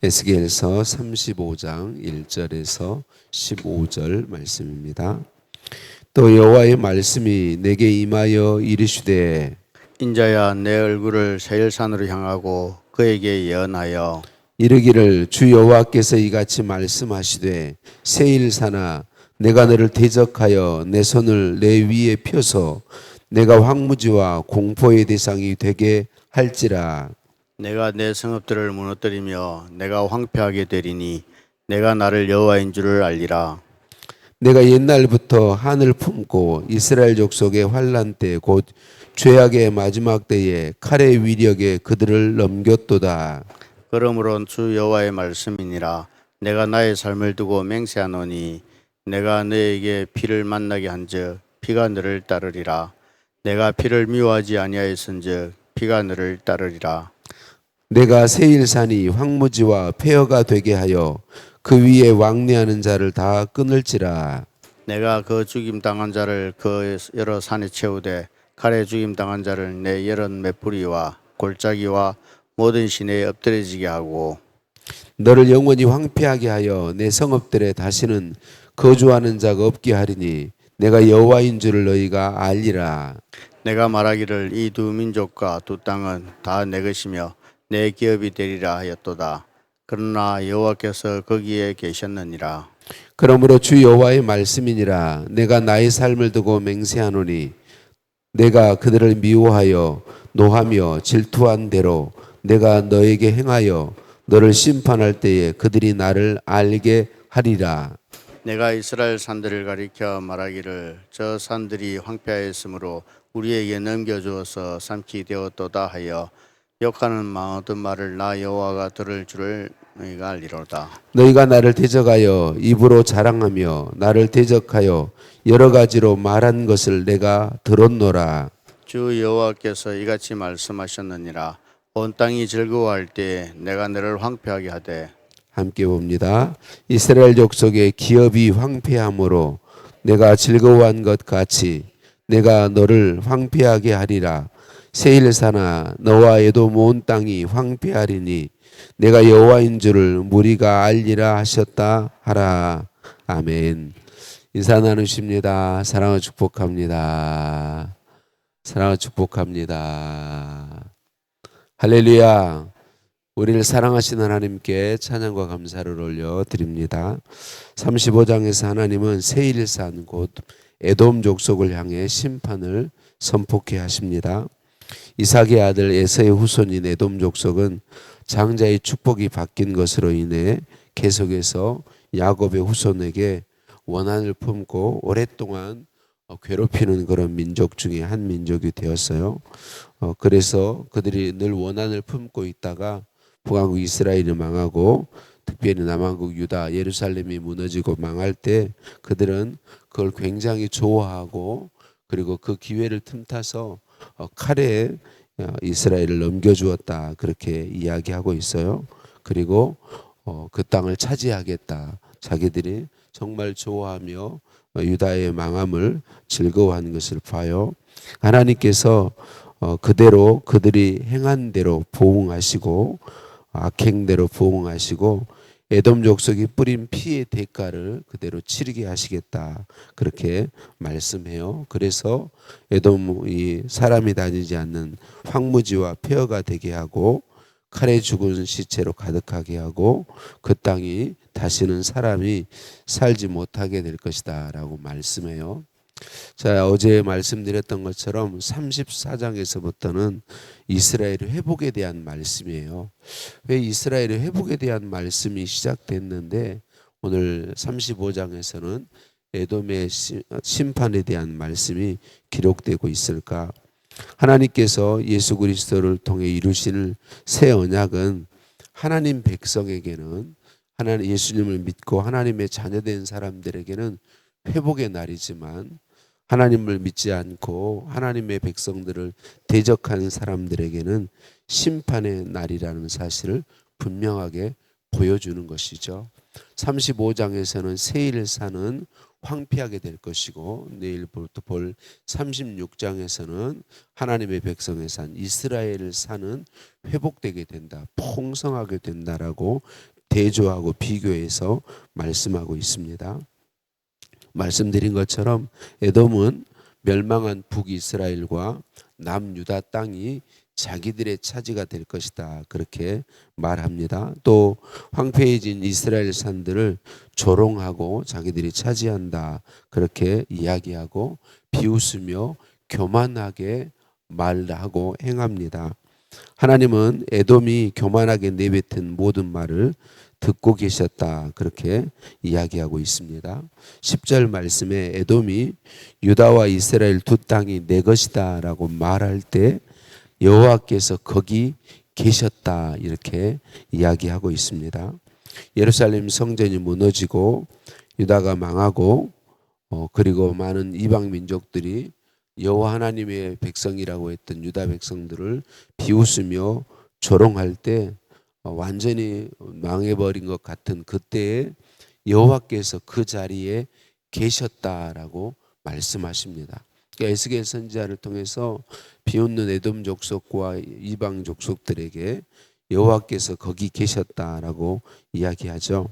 에스겔서 35장 1절에서 15절 말씀입니다. 또 여호와의 말씀이 내게 임하여 이르시되 인자야, 내 얼굴을 세일산으로 향하고 그에게 예언하여 이르기를 주 여호와께서 이같이 말씀하시되 세일산아 내가 너를 대적하여 내 손을 내 위에 펴서 내가 황무지와 공포의 대상이 되게 할지라. 내가 내 성읍들을 무너뜨리며 내가 황폐하게 되리니 내가 나를 여호와인 줄을 알리라. 내가 옛날부터 한을 품고 이스라엘 족속의 환난 때 곧 죄악의 마지막 때에 칼의 위력에 그들을 넘겼도다. 그러므로 주 여호와의 말씀이니라. 내가 나의 삶을 두고 맹세하노니 내가 너에게 피를 만나게 한즉 피가 너를 따르리라. 내가 피를 미워하지 아니하였은즉 피가 너를 따르리라. 내가 세일산이 황무지와 폐허가 되게 하여 그 위에 왕래하는 자를 다 끊을지라. 내가 그 죽임 당한 자를 그 여러 산에 채우되 칼에 죽임 당한 자를 내 여러 메뿌리와 골짜기와 모든 시내에 엎드려지게 하고 너를 영원히 황폐하게 하여 내 성읍들에 다시는 거주하는 자가 없게 하리니 내가 여호와인 줄을 너희가 알리라. 내가 말하기를 이 두 민족과 두 땅은 다 내 것이며 내 기업이 되리라 하였도다. 그러나 여호와께서 거기에 계셨느니라. 그러므로 주 여호와의 말씀이니라. 내가 나의 삶을 두고 맹세하노니 내가 그들을 미워하여 노하며 질투한 대로 내가 너에게 행하여 너를 심판할 때에 그들이 나를 알게 하리라. 내가 이스라엘 산들을 가리켜 말하기를 저 산들이 황폐하였으므로 우리에게 넘겨주어서 삼키 되었도다 하여 욕하는 모든 말을 나 여호와가 들을 줄을 너희가 알리로다. 너희가 나를 대적하여 입으로 자랑하며 나를 대적하여 여러 가지로 말한 것을 내가 들었노라. 주 여호와께서 이같이 말씀하셨느니라. 온 땅이 즐거워할 때 내가 너를 황폐하게 하되 함께 봅니다. 이스라엘 족속의 기업이 황폐함으로 내가 즐거워한 것 같이 내가 너를 황폐하게 하리라. 세일산아 너와 에돔 온 땅이 황폐하리니 내가 여호와인 줄을 무리가 알리라 하셨다 하라. 아멘. 인사 나누십니다. 사랑을 축복합니다. 사랑을 축복합니다. 할렐루야. 우리를 사랑하신 하나님께 찬양과 감사를 올려드립니다. 35장에서 하나님은 세일산 곧 에돔 족속을 향해 심판을 선포케 하십니다. 이삭의 아들 에서의 후손인 에돔 족속은 장자의 축복이 바뀐 것으로 인해 계속해서 야곱의 후손에게 원한을 품고 오랫동안 괴롭히는 그런 민족 중에 한 민족이 되었어요. 그래서 그들이 늘 원한을 품고 있다가 북왕국 이스라엘이 망하고 특별히 남왕국 유다 예루살렘이 무너지고 망할 때 그들은 그걸 굉장히 좋아하고 그리고 그 기회를 틈타서 칼에 이스라엘을 넘겨주었다 그렇게 이야기하고 있어요. 그리고 그 땅을 차지하겠다. 자기들이 정말 좋아하며 유다의 망함을 즐거워하는 것을 봐요. 하나님께서 그대로 그들이 행한 대로 보응하시고 악행대로 보응하시고 에돔 족속이 뿌린 피의 대가를 그대로 치르게 하시겠다 그렇게 말씀해요. 그래서 에돔이 사람이 다니지 않는 황무지와 폐허가 되게 하고 칼에 죽은 시체로 가득하게 하고 그 땅이 다시는 사람이 살지 못하게 될 것이다 라고 말씀해요. 자, 어제 말씀드렸던 것처럼 34장에서부터는 이스라엘의 회복에 대한 말씀이에요. 왜 이스라엘의 회복에 대한 말씀이 시작됐는데 오늘 35장에서는 에돔의 심판에 대한 말씀이 기록되고 있을까? 하나님께서 예수 그리스도를 통해 이루시는 새 언약은 하나님 백성에게는 하나님 예수님을 믿고 하나님의 자녀된 사람들에게는 회복의 날이지만 하나님을 믿지 않고 하나님의 백성들을 대적하는 사람들에게는 심판의 날이라는 사실을 분명하게 보여주는 것이죠. 35장에서는 세일산은 황폐하게 될 것이고, 내일부터 볼 36장에서는 하나님의 백성의 산 이스라엘을 사는 회복되게 된다, 풍성하게 된다라고 대조하고 비교해서 말씀하고 있습니다. 말씀드린 것처럼 에돔은 멸망한 북이스라엘과 남유다 땅이 자기들의 차지가 될 것이다, 그렇게 말합니다. 또 황폐해진 이스라엘 산들을 조롱하고 자기들이 차지한다, 그렇게 이야기하고 비웃으며 교만하게 말하고 행합니다. 하나님은 에돔이 교만하게 내뱉은 모든 말을 듣고 계셨다, 그렇게 이야기하고 있습니다. 10절 말씀에 에돔이 유다와 이스라엘 두 땅이 내 것이다 라고 말할 때 여호와께서 거기 계셨다, 이렇게 이야기하고 있습니다. 예루살렘 성전이 무너지고 유다가 망하고 그리고 많은 이방 민족들이 여호와 하나님의 백성이라고 했던 유다 백성들을 비웃으며 조롱할 때 완전히 망해버린 것 같은 그때에 여호와께서 그 자리에 계셨다라고 말씀하십니다. 그러니까 에스겔 선지자를 통해서 비웃는 에돔 족속과 이방 족속들에게 여호와께서 거기 계셨다라고 이야기하죠.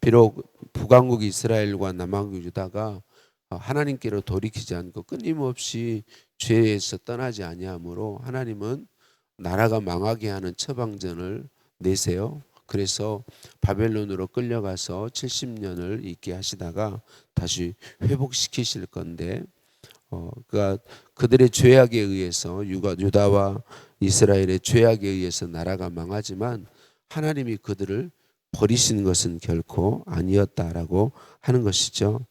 비록 북왕국 이스라엘과 남왕국 유다가 하나님께로 돌이키지 않고 끊임없이 죄에서 떠나지 아니하므로 하나님은 나라가 망하게 하는 처방전을 내세요. 그래서 바벨론으로 끌려가서 70년을 있게 하시다가 다시 회복시키실 건데, 그러니까 그들의 죄악에 의해서 유다와 이스라엘의 죄악에 의해서 나라가 망하지만 하나님이 그들을 버리시는 것은 결코 아니었다라고 하는 것이죠.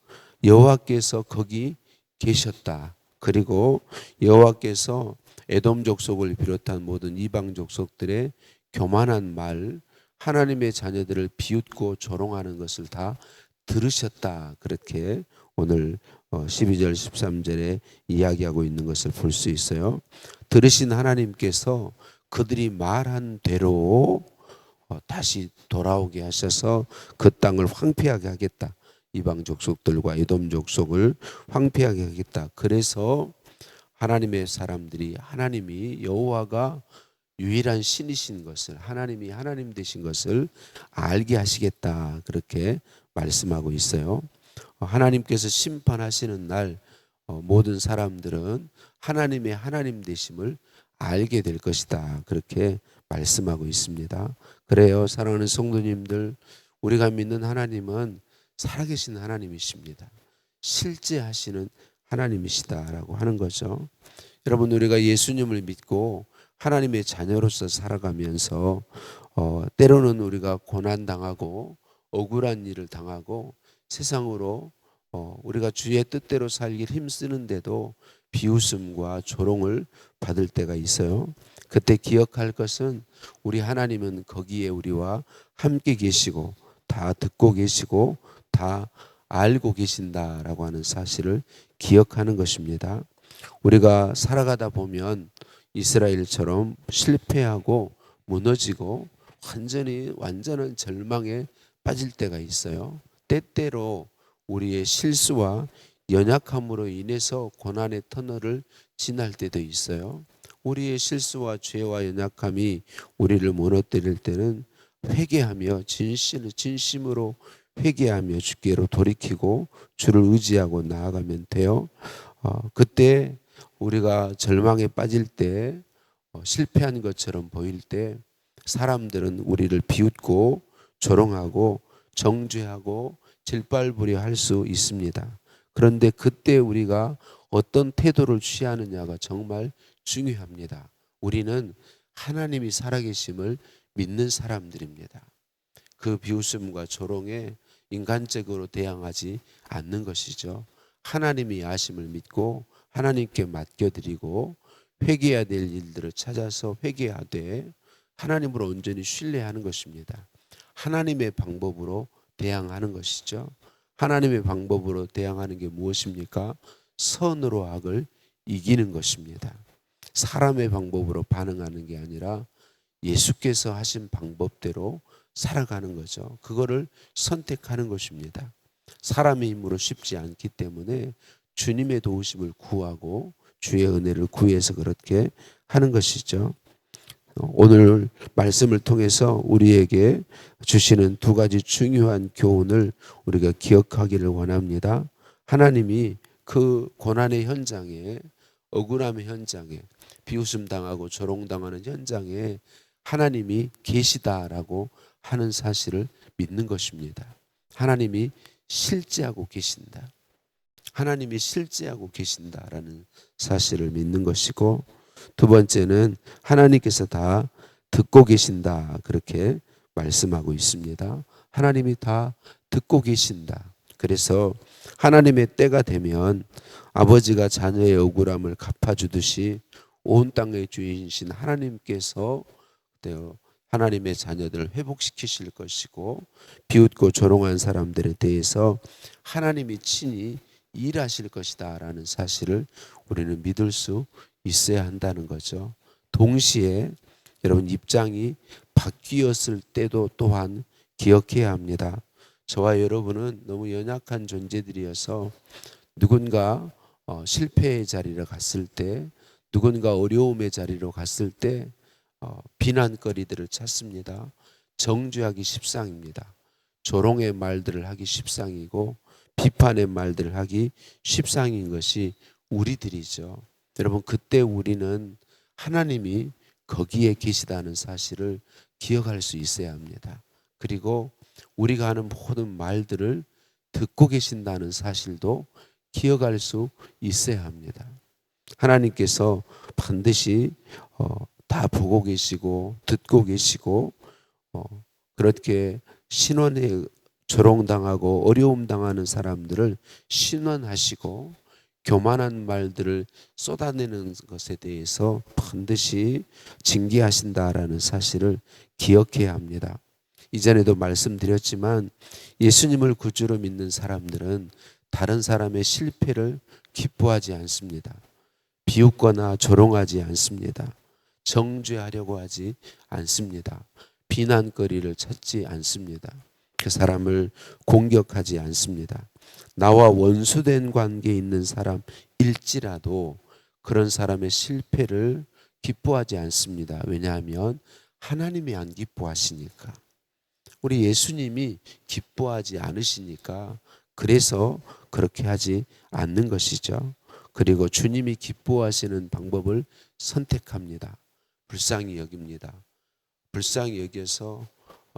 여호와께서 거기 계셨다. 그리고 여호와께서 에돔 족속을 비롯한 모든 이방 족속들의 교만한 말, 하나님의 자녀들을 비웃고 조롱하는 것을 다 들으셨다, 그렇게 오늘 12절 13절에 이야기하고 있는 것을 볼 수 있어요. 들으신 하나님께서 그들이 말한 대로 다시 돌아오게 하셔서 그 땅을 황폐하게 하겠다, 이방 족속들과 에돔 족속을 황폐하게 하겠다. 그래서 하나님의 사람들이 하나님이 여호와가 유일한 신이신 것을, 하나님이 하나님 되신 것을 알게 하시겠다, 그렇게 말씀하고 있어요. 하나님께서 심판하시는 날 모든 사람들은 하나님의 하나님 되심을 알게 될 것이다, 그렇게 말씀하고 있습니다. 그래요, 사랑하는 성도님들, 우리가 믿는 하나님은 살아계신 하나님이십니다. 실제 하시는 하나님이시다라고 하는 거죠. 여러분, 우리가 예수님을 믿고 하나님의 자녀로서 살아가면서 때로는 우리가 고난당하고 억울한 일을 당하고 세상으로 우리가 주의 뜻대로 살길 힘쓰는데도 비웃음과 조롱을 받을 때가 있어요. 그때 기억할 것은 우리 하나님은 거기에 우리와 함께 계시고 다 듣고 계시고 다 알고 계신다라고 하는 사실을 기억하는 것입니다. 우리가 살아가다 보면 이스라엘처럼 실패하고 무너지고 완전한 절망에 빠질 때가 있어요. 때때로 우리의 실수와 연약함으로 인해서 고난의 터널을 지날 때도 있어요. 우리의 실수와 죄와 연약함이 우리를 무너뜨릴 때는 회개하며 진심으로 회개하며 주께로 돌이키고 주를 의지하고 나아가면 돼요. 그때 우리가 절망에 빠질 때, 실패한 것처럼 보일 때 사람들은 우리를 비웃고 조롱하고 정죄하고 질발부려 할 수 있습니다. 그런데 그때 우리가 어떤 태도를 취하느냐가 정말 중요합니다. 우리는 하나님이 살아계심을 믿는 사람들입니다. 그 비웃음과 조롱에 인간적으로 대항하지 않는 것이죠. 하나님이 아심을 믿고 하나님께 맡겨드리고 회개해야 될 일들을 찾아서 회개하되 하나님으로 온전히 신뢰하는 것입니다. 하나님의 방법으로 대항하는 것이죠. 하나님의 방법으로 대항하는 게 무엇입니까? 선으로 악을 이기는 것입니다. 사람의 방법으로 반응하는 게 아니라 예수께서 하신 방법대로 살아가는 거죠. 그거를 선택하는 것입니다. 사람의 힘으로 쉽지 않기 때문에 주님의 도우심을 구하고 주의 은혜를 구해서 그렇게 하는 것이죠. 오늘 말씀을 통해서 우리에게 주시는 두 가지 중요한 교훈을 우리가 기억하기를 원합니다. 하나님이 그 고난의 현장에, 억울함의 현장에, 비웃음 당하고 조롱당하는 현장에 하나님이 계시다라고 하는 사실을 믿는 것입니다. 하나님이 실제하고 계신다. 하나님이 실제하고 계신다라는 사실을 믿는 것이고, 두 번째는 하나님께서 다 듣고 계신다, 그렇게 말씀하고 있습니다. 하나님이 다 듣고 계신다. 그래서 하나님의 때가 되면 아버지가 자녀의 억울함을 갚아주듯이 온 땅의 주인이신 하나님께서 하나님의 자녀들을 회복시키실 것이고, 비웃고 조롱한 사람들에 대해서 하나님이 친히 일하실 것이다 라는 사실을 우리는 믿을 수 있어야 한다는 거죠. 동시에 여러분, 입장이 바뀌었을 때도 또한 기억해야 합니다. 저와 여러분은 너무 연약한 존재들이어서 누군가 실패의 자리로 갔을 때, 누군가 어려움의 자리로 갔을 때 비난거리들을 찾습니다. 정죄하기 십상입니다. 조롱의 말들을 하기 십상이고 비판의 말들을 하기 십상인 것이 우리들이죠. 여러분, 그때 우리는 하나님이 거기에 계시다는 사실을 기억할 수 있어야 합니다. 그리고 우리가 하는 모든 말들을 듣고 계신다는 사실도 기억할 수 있어야 합니다. 하나님께서 반드시 다 보고 계시고 듣고 계시고, 그렇게 신원에 조롱당하고 어려움 당하는 사람들을 신원하시고 교만한 말들을 쏟아내는 것에 대해서 반드시 징계하신다라는 사실을 기억해야 합니다. 이전에도 말씀드렸지만 예수님을 구주로 믿는 사람들은 다른 사람의 실패를 기뻐하지 않습니다. 비웃거나 조롱하지 않습니다. 정죄하려고 하지 않습니다. 비난거리를 찾지 않습니다. 그 사람을 공격하지 않습니다. 나와 원수된 관계에 있는 사람일지라도 그런 사람의 실패를 기뻐하지 않습니다. 왜냐하면 하나님이 안 기뻐하시니까. 우리 예수님이 기뻐하지 않으시니까 그래서 그렇게 하지 않는 것이죠. 그리고 주님이 기뻐하시는 방법을 선택합니다. 불쌍히 여깁니다. 불쌍히 여겨서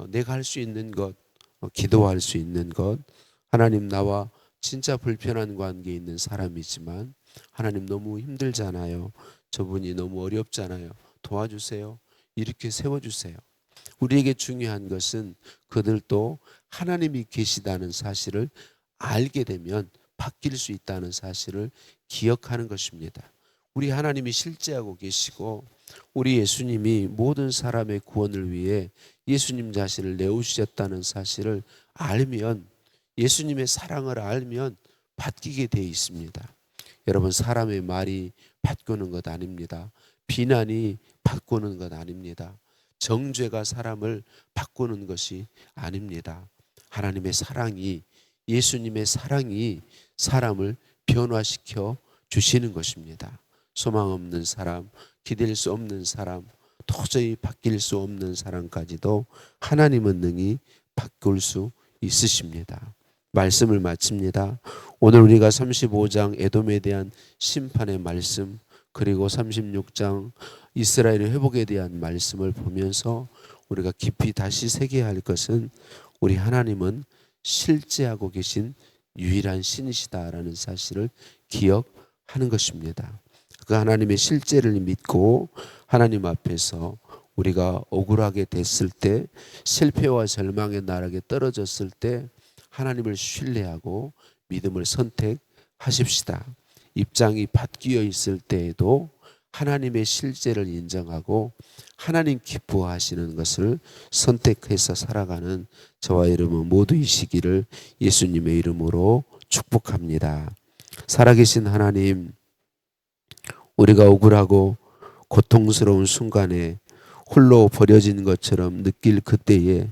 내가 할 수 있는 것, 기도할 수 있는 것, 하나님, 나와 진짜 불편한 관계에 있는 사람이지만 하나님 너무 힘들잖아요. 저분이 너무 어렵잖아요. 도와주세요. 이렇게 세워주세요. 우리에게 중요한 것은 그들도 하나님이 계시다는 사실을 알게 되면 바뀔 수 있다는 사실을 기억하는 것입니다. 우리 하나님이 실제하고 계시고 우리 예수님이 모든 사람의 구원을 위해 예수님 자신을 내어주셨다는 사실을 알면, 예수님의 사랑을 알면 바뀌게 되어 있습니다. 여러분, 사람의 말이 바꾸는 것 아닙니다. 비난이 바꾸는 것 아닙니다. 정죄가 사람을 바꾸는 것이 아닙니다. 하나님의 사랑이, 예수님의 사랑이 사람을 변화시켜 주시는 것입니다. 소망 없는 사람, 기댈 수 없는 사람, 도저히 바뀔 수 없는 사람까지도 하나님은 능히 바꿀 수 있으십니다. 말씀을 마칩니다. 오늘 우리가 35장 에돔에 대한 심판의 말씀, 그리고 36장 이스라엘의 회복에 대한 말씀을 보면서 우리가 깊이 다시 새겨야 할 것은 우리 하나님은 실제하고 계신 유일한 신이시다라는 사실을 기억하는 것입니다. 그 하나님의 실제를 믿고 하나님 앞에서 우리가 억울하게 됐을 때, 실패와 절망의 나락에 떨어졌을 때 하나님을 신뢰하고 믿음을 선택하십시다. 입장이 바뀌어 있을 때에도 하나님의 실제를 인정하고 하나님 기뻐하시는 것을 선택해서 살아가는 저와 여러분 모두이시기를 예수님의 이름으로 축복합니다. 살아계신 하나님, 우리가 억울하고 고통스러운 순간에 홀로 버려진 것처럼 느낄 그때에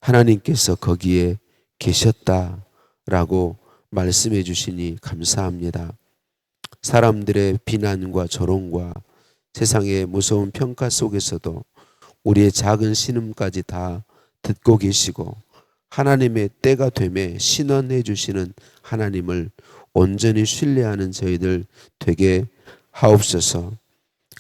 하나님께서 거기에 계셨다라는 라고 말씀해 주시니 감사합니다. 사람들의 비난과 조롱과 세상의 무서운 평가 속에서도 우리의 작은 신음까지 다 듣고 계시고 하나님의 때가 되매 신원해 주시는 하나님을 온전히 신뢰하는 저희들 되게 하옵소서.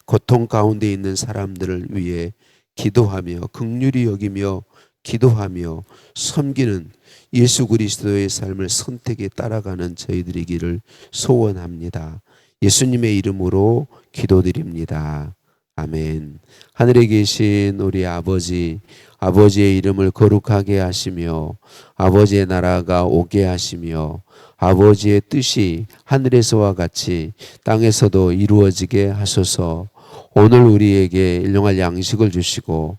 고통 가운데 있는 사람들을 위해 기도하며 긍휼히 여기며 기도하며 섬기는 예수 그리스도의 삶을 선택에 따라가는 저희들이기를 소원합니다. 예수님의 이름으로 기도드립니다. 아멘. 하늘에 계신 우리 아버지, 아버지의 이름을 거룩하게 하시며 아버지의 나라가 오게 하시며 아버지의 뜻이 하늘에서와 같이 땅에서도 이루어지게 하소서. 오늘 우리에게 일용할 양식을 주시고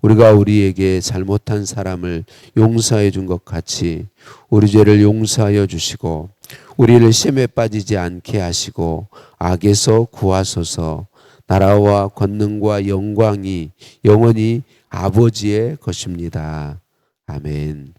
우리가 우리에게 잘못한 사람을 용서해 준 것 같이 우리 죄를 용서하여 주시고 우리를 시험에 빠지지 않게 하시고 악에서 구하소서. 나라와 권능과 영광이 영원히 아버지의 것입니다. 아멘.